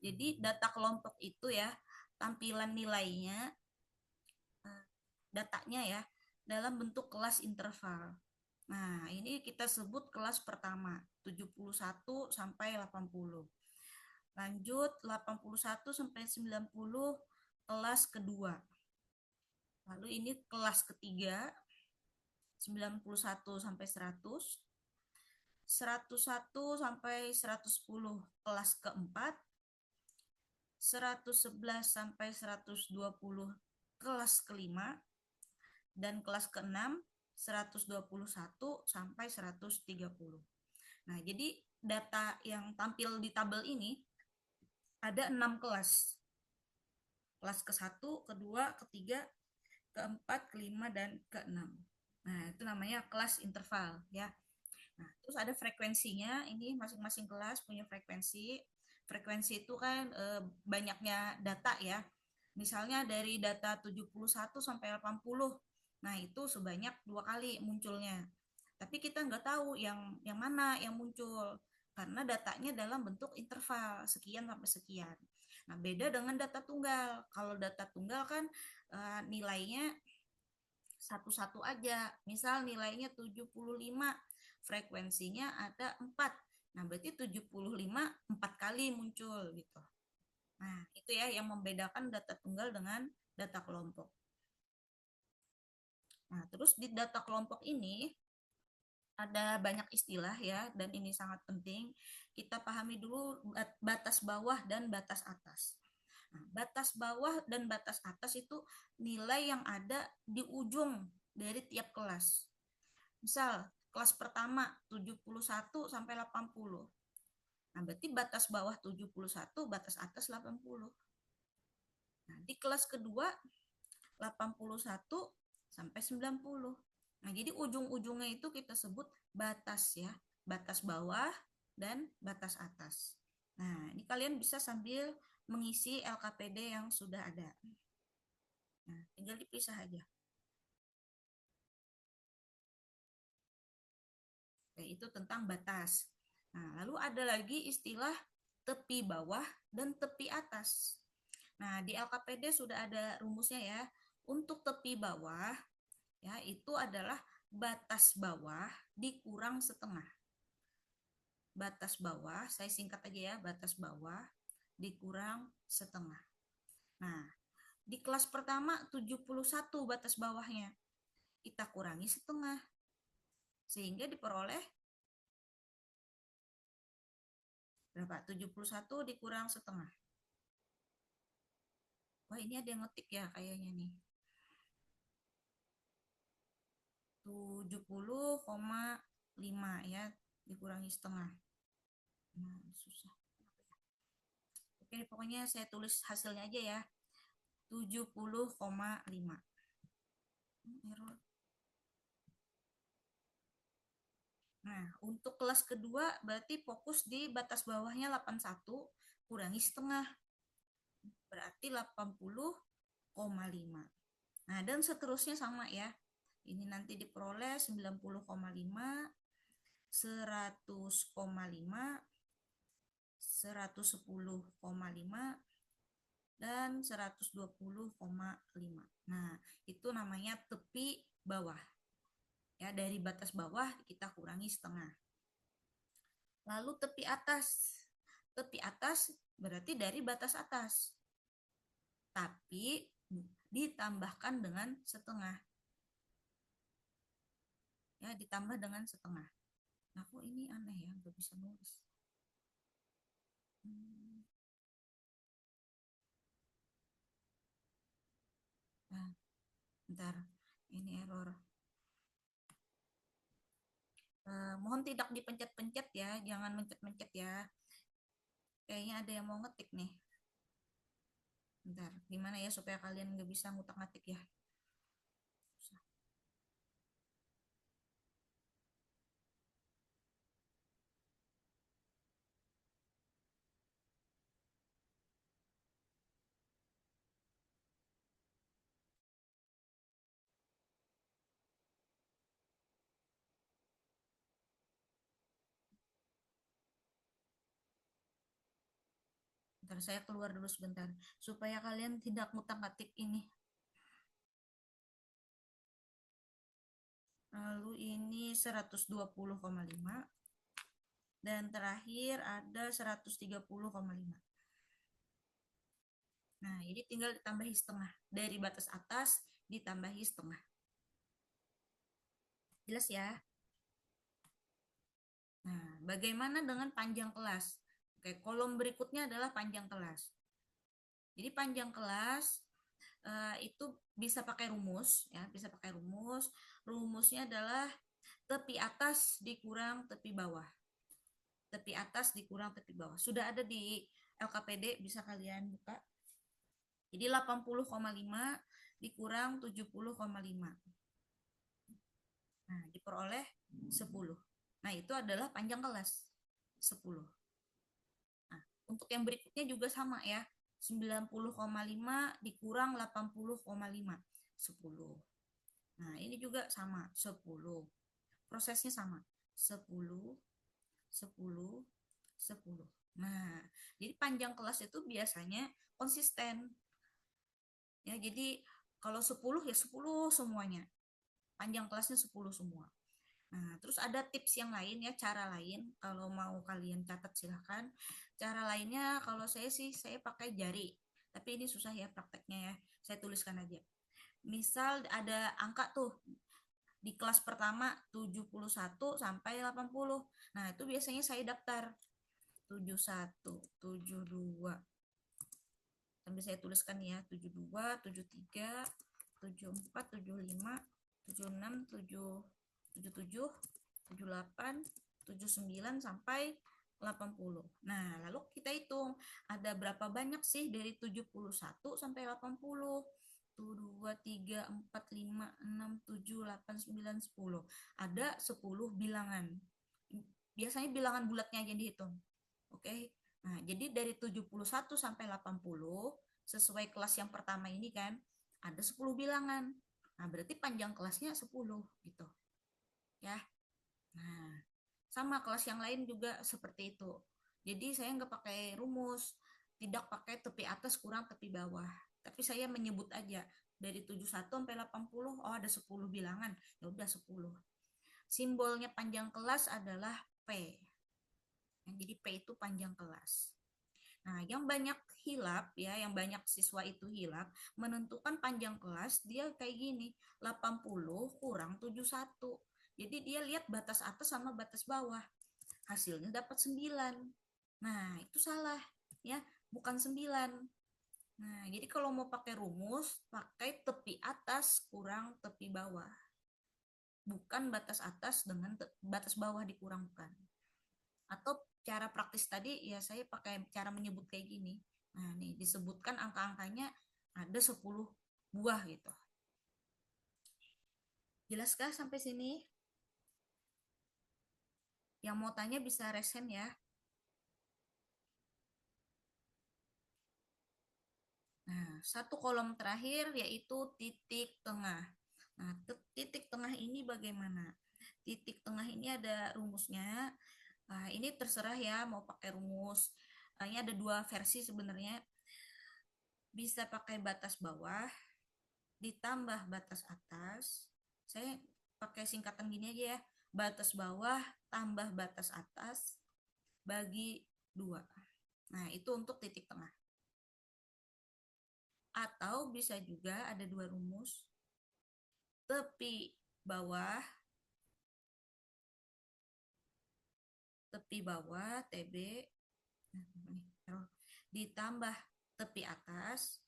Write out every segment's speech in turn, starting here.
Jadi data kelompok itu ya, tampilan nilainya, datanya ya, dalam bentuk kelas interval. Nah, ini kita sebut kelas pertama, 71 sampai 80. Lanjut 81 sampai 90 kelas kedua. Lalu ini kelas ketiga, 91 sampai 100. 101 sampai 110 kelas keempat. 111 sampai 120 kelas kelima. Dan kelas keenam 121 sampai 130. Nah, jadi data yang tampil di tabel ini ada 6 kelas. Kelas ke-1, kedua, ketiga, keempat, kelima, dan keenam. Nah, itu namanya kelas interval ya. Nah, terus ada frekuensinya. Ini masing-masing kelas punya frekuensi. Frekuensi itu kan banyaknya data ya. Misalnya dari data 71 sampai 80. Nah, itu sebanyak 2 kali munculnya. Tapi kita nggak tahu yang mana yang muncul karena datanya dalam bentuk interval sekian sampai sekian. Nah, beda dengan data tunggal. Kalau data tunggal kan nilainya satu-satu aja. Misal nilainya 75, frekuensinya ada 4. Nah, berarti 75 4 kali muncul gitu. Nah, itu ya yang membedakan data tunggal dengan data kelompok. Nah, terus di data kelompok ini ada banyak istilah ya, dan ini sangat penting. Kita pahami dulu batas bawah dan batas atas. Nah, batas bawah dan batas atas itu nilai yang ada di ujung dari tiap kelas. Misal, kelas pertama 71 sampai 80. Nah, berarti batas bawah 71, batas atas 80. Nah, di kelas kedua 81 sampai 90. Nah, jadi ujung-ujungnya itu kita sebut batas ya, batas bawah dan batas atas. Nah, ini kalian bisa sambil mengisi LKPD yang sudah ada. Nah, tinggal dipisah aja. Oke, itu tentang batas. Nah, lalu ada lagi istilah tepi bawah dan tepi atas. Nah, di LKPD sudah ada rumusnya ya. Untuk tepi bawah, ya itu adalah batas bawah dikurang setengah. Batas bawah, saya singkat aja ya, batas bawah dikurang setengah. Nah, di kelas pertama 71 batas bawahnya. Kita kurangi setengah. Sehingga diperoleh berapa? 71 dikurang setengah. Wah, ini ada yang ngetik ya kayaknya nih. 70,5 ya, dikurangi setengah. Nah, susah. Oke, pokoknya saya tulis hasilnya aja ya. 70,5. Error. Nah, untuk kelas kedua berarti fokus di batas bawahnya 81 kurangi setengah. Berarti 80,5. Nah, dan seterusnya sama ya. Ini nanti diperoleh 90,5, 100,5, 110,5, dan 120,5. Nah, itu namanya tepi bawah. Ya, dari batas bawah kita kurangi setengah. Lalu tepi atas. Tepi atas berarti dari batas atas. Tapi ditambahkan dengan setengah. Ya, ditambah dengan setengah. Nah, kok ini aneh ya, nggak bisa nulis. Nah, bentar, ini error. Mohon tidak dipencet-pencet ya, jangan mencet-mencet ya. Kayaknya ada yang mau ngetik nih. Bentar, gimana ya supaya kalian nggak bisa ngutak-ngatik ya. Bentar Bentar, saya keluar dulu sebentar supaya kalian tidak ngutang-ngatik ini. Lalu ini 120,5 dan terakhir ada 130,5. Nah, jadi tinggal ditambahi setengah. Dari batas atas ditambahi setengah. Jelas ya? Nah, bagaimana dengan panjang kelas? Oke, kolom berikutnya adalah panjang kelas. Jadi panjang kelas itu bisa pakai rumus, ya, bisa pakai rumus. Rumusnya adalah tepi atas dikurang tepi bawah. Tepi atas dikurang tepi bawah. Sudah ada di LKPD, bisa kalian buka. Jadi 80,5 dikurang 70,5. Nah, diperoleh 10. Nah, itu adalah panjang kelas 10. Nah, untuk yang berikutnya juga sama ya. 90,5 dikurang 80,5. 10. Nah, ini juga sama, 10. Prosesnya sama. 10, 10, 10. Nah, jadi panjang kelas itu biasanya konsisten. Ya, jadi kalau 10 ya 10 semuanya. Panjang kelasnya 10 semua. Nah, terus ada tips yang lain ya, cara lain. Kalau mau kalian catat silahkan. Cara lainnya kalau saya sih saya pakai jari. Tapi ini susah ya prakteknya ya. Saya tuliskan aja. Misal ada angka tuh di kelas pertama 71 sampai 80. Nah, itu biasanya saya daftar 71, 72. Sambil saya tuliskan ya, 72, 73, 74, 75, 76, 77, 78, 79 sampai 80. Nah, lalu kita hitung ada berapa banyak sih dari 71 sampai 80. 2, 3, 4, 5, 6, 7, 8, 9, 10. Ada 10 bilangan. Biasanya bilangan bulatnya aja dihitung. Oke. Nah, jadi dari 71 sampai 80 sesuai kelas yang pertama ini kan ada 10 bilangan. Nah, berarti panjang kelasnya 10 gitu. Ya. Nah, sama kelas yang lain juga seperti itu. Jadi saya nggak pakai rumus, tidak pakai tepi atas kurang tepi bawah. Tapi saya menyebut aja dari 71 sampai 80, oh ada 10 bilangan. Ya udah 10. Simbolnya panjang kelas adalah P. Jadi P itu panjang kelas. Nah, yang banyak hilap ya, yang banyak siswa itu hilap menentukan panjang kelas dia kayak gini, 80 kurang 71. Jadi dia lihat batas atas sama batas bawah. Hasilnya dapat 9. Nah, itu salah ya, bukan 9. Nah, jadi kalau mau pakai rumus, pakai tepi atas kurang tepi bawah. Bukan batas atas dengan batas bawah dikurangkan. Atau cara praktis tadi ya saya pakai cara menyebut kayak gini. Nah, nih disebutkan angka-angkanya ada 10 buah gitu. Jelaskah sampai sini? Yang mau tanya bisa resen ya. Nah, satu kolom terakhir yaitu titik tengah. Nah, titik tengah ini bagaimana? Titik tengah ini ada rumusnya. Nah, ini terserah ya mau pakai rumus. Ini ada dua versi sebenarnya. Bisa pakai batas bawah ditambah batas atas. Saya pakai singkatan gini aja ya. Batas bawah tambah batas atas bagi 2. Nah, itu untuk titik tengah. Atau bisa juga ada dua rumus. Tepi bawah TB ditambah tepi atas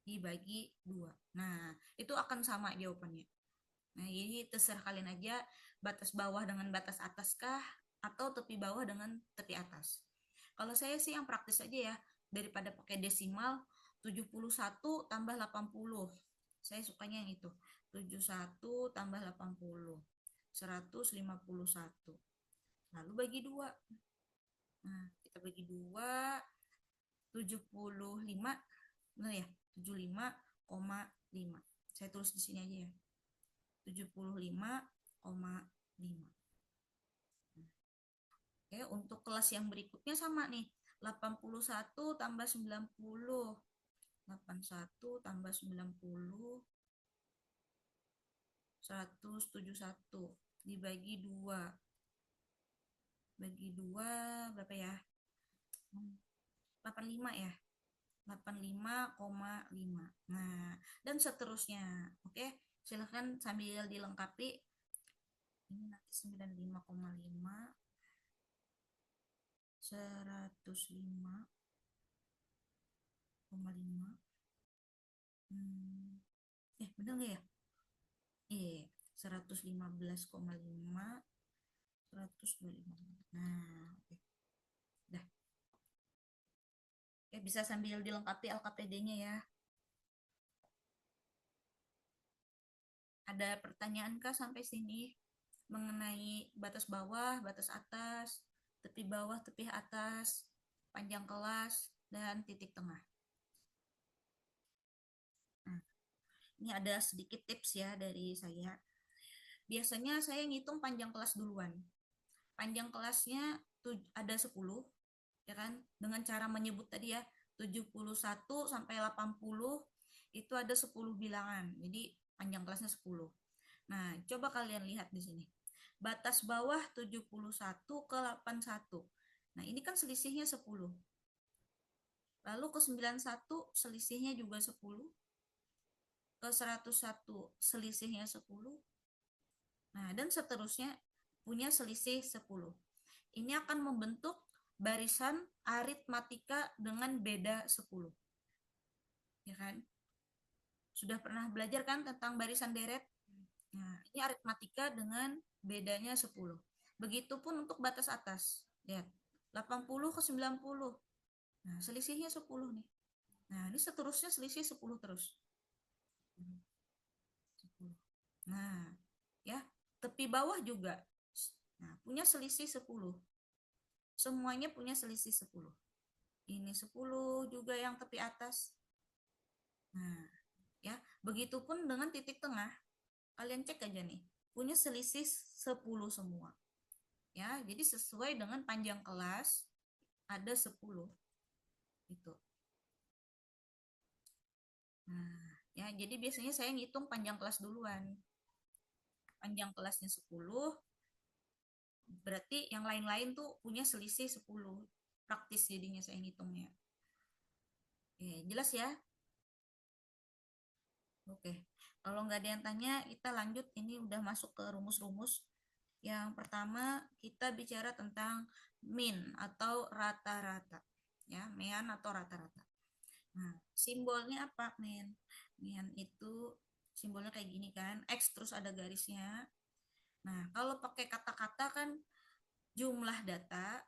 dibagi 2. Nah, itu akan sama jawabannya. Nah, ini terserah kalian aja batas bawah dengan batas atas kah atau tepi bawah dengan tepi atas. Kalau saya sih yang praktis aja ya, daripada pakai desimal 71 tambah 80. Saya sukanya yang itu. 71 tambah 80. 151. Lalu bagi 2. Nah, kita bagi 2 75. Benar ya? 75,5. Saya tulis di sini aja ya. 75,5. Oke, untuk kelas yang berikutnya sama nih. 81 tambah 90. 81 tambah 90. 171 dibagi 2. Bagi 2 berapa ya? 85 ya? 85,5. Nah, dan seterusnya. Oke, silahkan sambil dilengkapi. Ini nanti 95,5, 105,5. Bener nggak ya? 115,5, 125. Nah, oke. Dah. Oke, bisa sambil dilengkapi LKPD-nya ya. Ada pertanyaan kah sampai sini mengenai batas bawah, batas atas, tepi bawah, tepi atas, panjang kelas, dan titik tengah? Nah, ini ada sedikit tips ya dari saya. Biasanya saya ngitung panjang kelas duluan. Panjang kelasnya ada 10, ya kan? Dengan cara menyebut tadi ya, 71 sampai 80 itu ada 10 bilangan. Jadi panjang kelasnya 10. Nah, coba kalian lihat di sini. Batas bawah 71 ke 81. Nah, ini kan selisihnya 10. Lalu ke 91 selisihnya juga 10. Ke 101 selisihnya 10. Nah, dan seterusnya punya selisih 10. Ini akan membentuk barisan aritmatika dengan beda 10. Ya kan? Sudah pernah belajar kan tentang barisan deret? Nah, ini aritmatika dengan bedanya 10. Begitupun untuk batas atas. Lihat, 80 ke 90. Nah, selisihnya 10 nih. Nah, ini seterusnya selisih 10 terus. 10. Nah, ya, tepi bawah juga. Nah, punya selisih 10. Semuanya punya selisih 10. Ini 10 juga yang tepi atas. Nah, ya, begitupun dengan titik tengah. Kalian cek aja nih, punya selisih 10 semua. Ya, jadi sesuai dengan panjang kelas ada 10. Itu. Nah, ya, jadi biasanya saya ngitung panjang kelas duluan. Panjang kelasnya 10, berarti yang lain-lain tuh punya selisih 10. Praktis jadinya saya ngitungnya. Oke, jelas ya? Oke, kalau nggak ada yang tanya, kita lanjut. Ini udah masuk ke rumus-rumus. Yang pertama, kita bicara tentang mean atau rata-rata. Ya, mean atau rata-rata. Nah, simbolnya apa, mean? Mean itu simbolnya kayak gini kan, X terus ada garisnya. Nah, kalau pakai kata-kata kan jumlah data,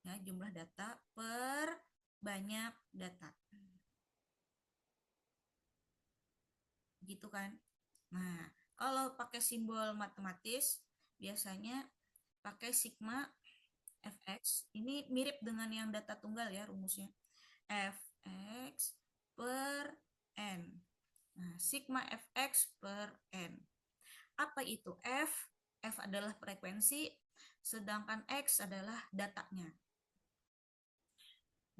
ya, jumlah data per banyak data. Gitu kan? Nah, kalau pakai simbol matematis, biasanya pakai sigma fx. Ini mirip dengan yang data tunggal ya rumusnya. Fx per n. Nah, sigma fx per n. Apa itu F? F adalah frekuensi, sedangkan X adalah datanya.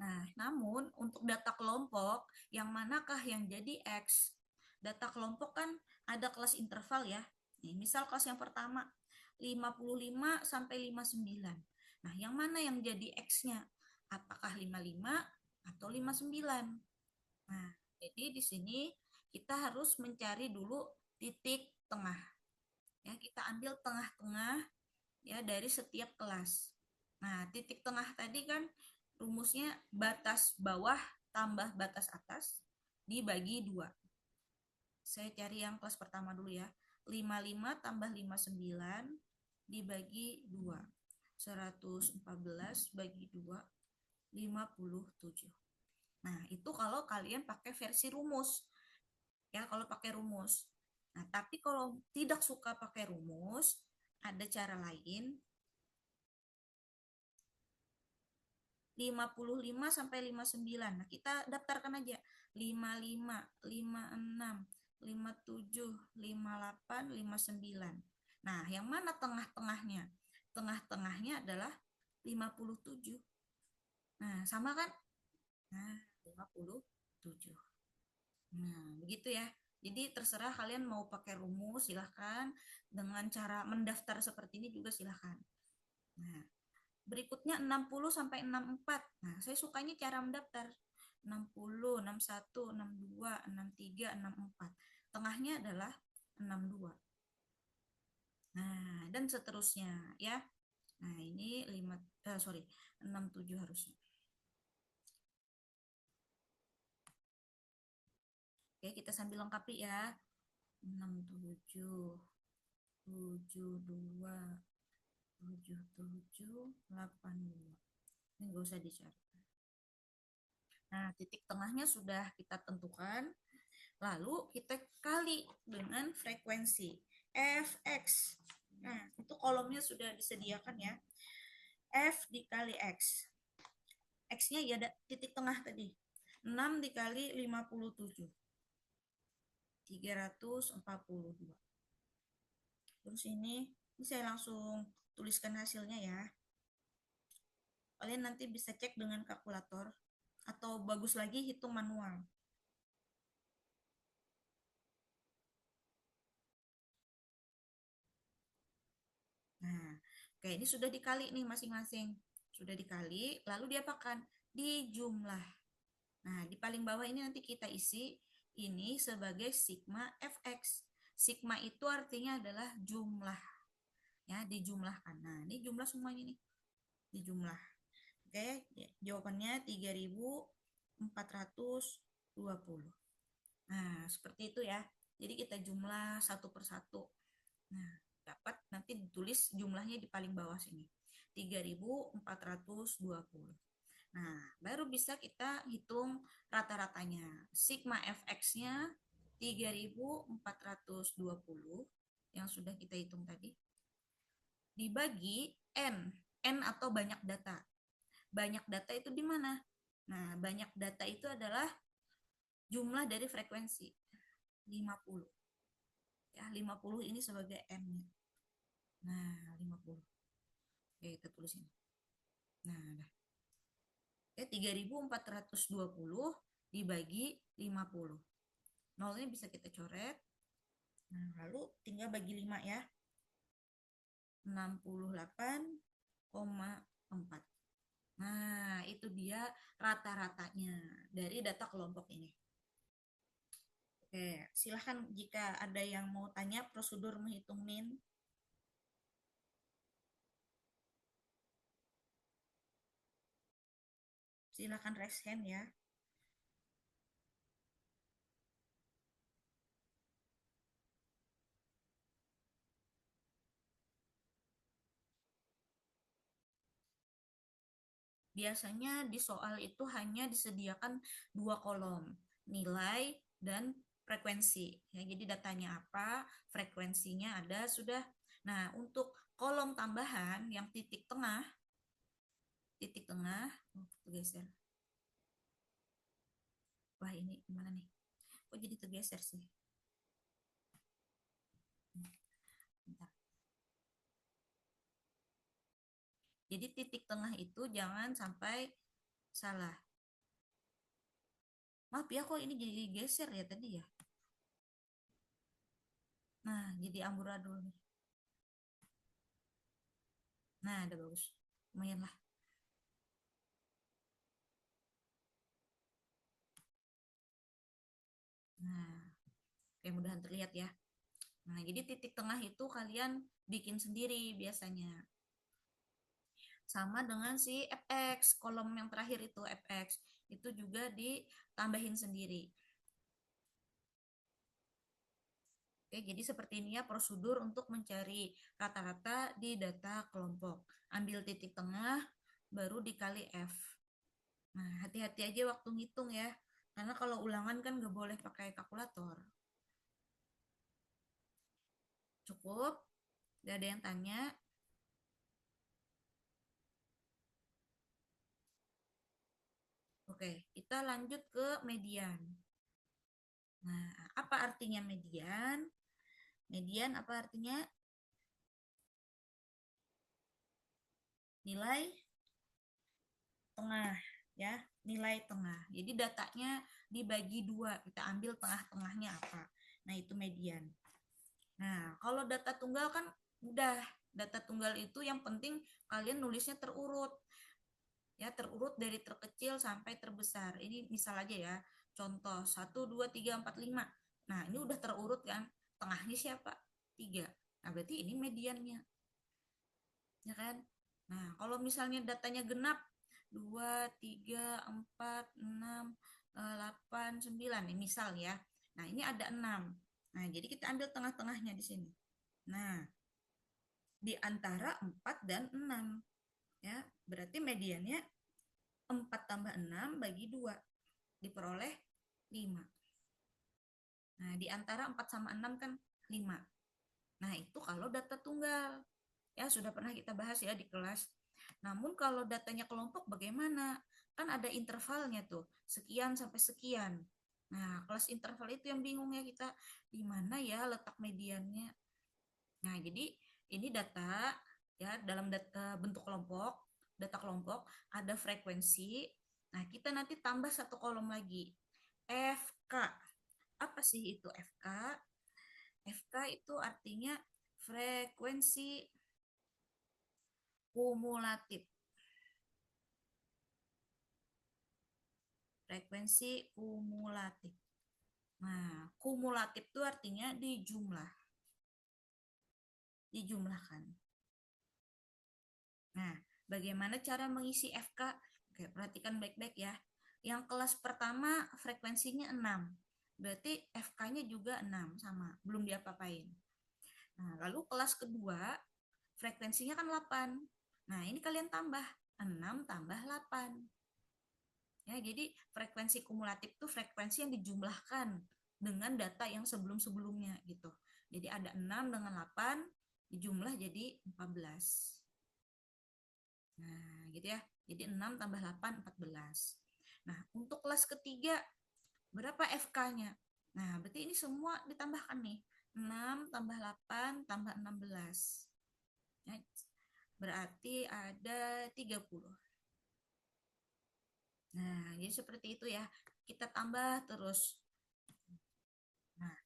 Nah, namun untuk data kelompok, yang manakah yang jadi X? Data kelompok kan ada kelas interval ya. Nih, misal kelas yang pertama, 55 sampai 59. Nah, yang mana yang jadi X-nya? Apakah 55 atau 59? Nah, jadi di sini kita harus mencari dulu titik tengah. Ya, kita ambil tengah-tengah ya dari setiap kelas. Nah, titik tengah tadi kan rumusnya batas bawah tambah batas atas dibagi 2. Saya cari yang kelas pertama dulu ya. 55 tambah 59 dibagi 2. 114 bagi 2, 57. Nah, itu kalau kalian pakai versi rumus. Ya, kalau pakai rumus. Nah, tapi kalau tidak suka pakai rumus, ada cara lain. 55 sampai 59. Nah, kita daftarkan aja. 55, 56, 57, 58, 59. Nah, yang mana tengah-tengahnya? Tengah-tengahnya adalah 57. Nah, sama kan? Nah, 57. Nah, begitu ya. Jadi terserah kalian mau pakai rumus, silahkan. Dengan cara mendaftar seperti ini juga silahkan. Nah, berikutnya 60 sampai 64. Nah, saya sukanya cara mendaftar. 60, 61, 62, 63, 64. Tengahnya adalah 62. Nah, dan seterusnya ya. Nah, ini 5 sorry, 67 harusnya. Oke, kita sambil lengkapi ya. 67, 72, 77, 82. Ini nggak usah dicari. Nah, titik tengahnya sudah kita tentukan. Lalu kita kali dengan frekuensi fx. Nah, itu kolomnya sudah disediakan ya. F dikali X. X-nya ya ada titik tengah tadi. 6 dikali 57. 342. Terus ini saya langsung tuliskan hasilnya ya. Kalian nanti bisa cek dengan kalkulator atau bagus lagi hitung manual. Nah, oke ini sudah dikali nih masing-masing. Sudah dikali, lalu diapakan? Dijumlah. Nah, di paling bawah ini nanti kita isi ini sebagai sigma fx. Sigma itu artinya adalah jumlah. Ya, dijumlahkan. Nah, ini jumlah semuanya nih. Dijumlah. Oke, jawabannya 3420. Nah, seperti itu ya. Jadi kita jumlah satu persatu. Nah, dapat nanti ditulis jumlahnya di paling bawah sini. 3420. Nah, baru bisa kita hitung rata-ratanya. Sigma fx-nya 3420 yang sudah kita hitung tadi dibagi n atau banyak data. Banyak data itu di mana? Nah, banyak data itu adalah jumlah dari frekuensi 50. Ya, 50 ini sebagai n-nya. Nah, 50. Oke, kita tulis ini. Nah, dah. Oke, 3420 dibagi 50. Nolnya bisa kita coret. Nah, lalu tinggal bagi 5 ya. 68,4. Nah, itu dia rata-ratanya dari data kelompok ini. Oke, silahkan jika ada yang mau tanya prosedur menghitung min. Silahkan raise hand ya. Biasanya di soal itu hanya disediakan dua kolom, nilai dan frekuensi. Ya, jadi datanya apa, frekuensinya ada, sudah. Nah, untuk kolom tambahan yang titik tengah, geser. Wah, ini gimana nih? Kok jadi tergeser sih? Bentar. Jadi titik tengah itu jangan sampai salah. Maaf ya, kok ini jadi geser ya tadi ya? Nah, jadi amburadul nih. Nah, udah bagus. Lumayan lah. Nah, kayak mudahan terlihat ya. Nah, jadi titik tengah itu kalian bikin sendiri biasanya. Sama dengan si fx, kolom yang terakhir itu fx. Itu juga ditambahin sendiri. Oke, jadi seperti ini ya prosedur untuk mencari rata-rata di data kelompok. Ambil titik tengah, baru dikali F. Nah, hati-hati aja waktu ngitung ya. Karena kalau ulangan kan nggak boleh pakai kalkulator. Cukup? Gak ada yang tanya? Oke, kita lanjut ke median. Nah, apa artinya median? Median apa artinya? Nilai tengah. ya, nilai tengah. Jadi datanya dibagi dua, kita ambil tengah-tengahnya apa. Nah, itu median. Nah, kalau data tunggal kan udah, data tunggal itu yang penting kalian nulisnya terurut. Ya, terurut dari terkecil sampai terbesar. Ini misal aja ya, contoh 1, 2, 3, 4, 5. Nah, ini udah terurut kan, tengahnya siapa? 3. Nah, berarti ini mediannya. Ya kan? Nah, kalau misalnya datanya genap, 2, 3, 4, 6, 8, 9, nih misal ya. Nah, ini ada 6. Nah, jadi kita ambil tengah-tengahnya di sini. Nah, di antara 4 dan 6. Ya, berarti mediannya 4 tambah 6 bagi 2. Diperoleh 5. Nah, di antara 4 sama 6 kan 5. Nah, itu kalau data tunggal. Ya, sudah pernah kita bahas ya di kelas. Namun kalau datanya kelompok bagaimana? Kan ada intervalnya tuh, sekian sampai sekian. Nah, kelas interval itu yang bingung ya kita, di mana ya letak mediannya. Nah, jadi ini data ya dalam bentuk kelompok, data kelompok, ada frekuensi. Nah, kita nanti tambah satu kolom lagi. FK. Apa sih itu FK? FK itu artinya frekuensi kumulatif. Frekuensi kumulatif. Nah, kumulatif itu artinya dijumlahkan. Nah, bagaimana cara mengisi FK? Oke, perhatikan baik-baik ya. Yang kelas pertama frekuensinya 6. Berarti FK-nya juga 6 sama, belum diapa-apain. Nah, lalu kelas kedua frekuensinya kan 8. Nah, ini kalian tambah 6 tambah 8. Ya, jadi frekuensi kumulatif itu frekuensi yang dijumlahkan dengan data yang sebelum-sebelumnya gitu. Jadi ada 6 dengan 8 dijumlah jadi 14. Nah, gitu ya. Jadi 6 tambah 8, 14. Nah, untuk kelas ketiga, berapa FK-nya? Nah, berarti ini semua ditambahkan nih. 6 tambah 8 tambah 16. Ya, berarti ada 30. Nah, jadi seperti itu ya. Kita tambah terus. Nah,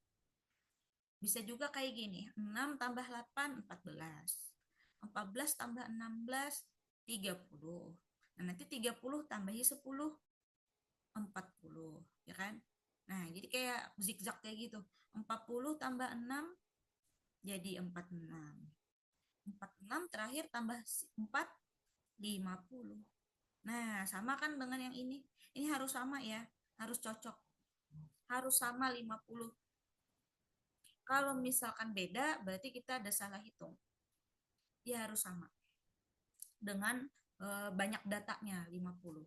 bisa juga kayak gini. 6 tambah 8, 14. 14 tambah 16, 30. Nah, nanti 30 tambahi 10, 40. Ya kan? Nah, jadi kayak zigzag kayak gitu. 40 tambah 6, jadi 46. 46 terakhir tambah 4, 50. Nah, sama kan dengan yang ini. Ini harus sama ya. Harus cocok. Harus sama 50. Kalau misalkan beda, berarti kita ada salah hitung. Dia harus sama. Dengan banyak datanya, 50.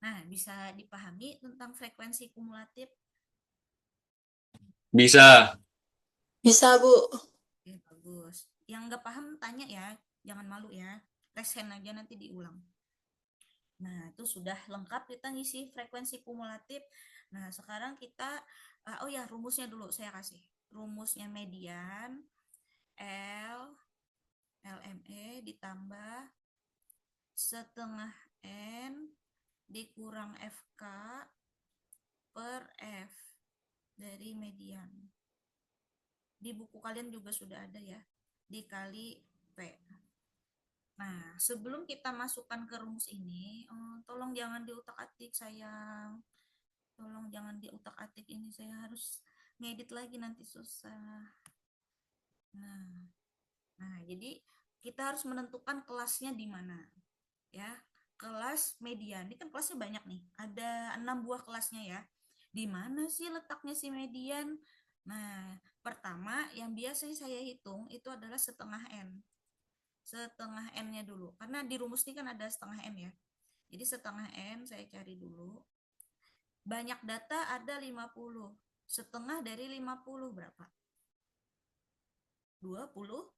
Nah, bisa dipahami tentang frekuensi kumulatif? Bisa. Bisa, Bu. Oke, bagus. Yang nggak paham tanya ya, jangan malu ya. Raise hand aja nanti diulang. Nah, itu sudah lengkap kita ngisi frekuensi kumulatif. Nah, sekarang kita, oh ya rumusnya dulu saya kasih. Rumusnya median, L, LME ditambah setengah N dikurang FK per F dari median. Di buku kalian juga sudah ada ya, dikali P. Nah, sebelum kita masukkan ke rumus ini, tolong jangan diutak-atik sayang. Tolong jangan diutak-atik ini, saya harus ngedit lagi nanti susah. Nah, jadi kita harus menentukan kelasnya di mana. Ya, kelas median. Ini kan kelasnya banyak nih. Ada 6 buah kelasnya ya. Di mana sih letaknya si median? Nah, pertama yang biasanya saya hitung itu adalah setengah N. Setengah N-nya dulu. Karena di rumus ini kan ada setengah N ya. Jadi setengah N saya cari dulu. Banyak data ada 50. Setengah dari 50 berapa? 20.